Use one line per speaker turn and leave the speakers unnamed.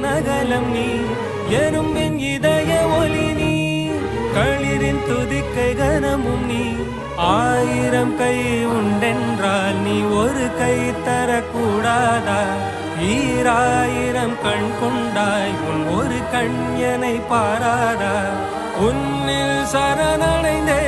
நகலம் நீ எறும்பின் இதய ஒளி நீ களிரின் துதிக்கை கனமும் நீ 1000 கை உண்டென்றால் நீ ஒரு கை தரக்கூடாதா 1000 கண் கொண்டாய் உன் ஒரு கண் என்னை பாராதா உன்னில் சரணடைந்தே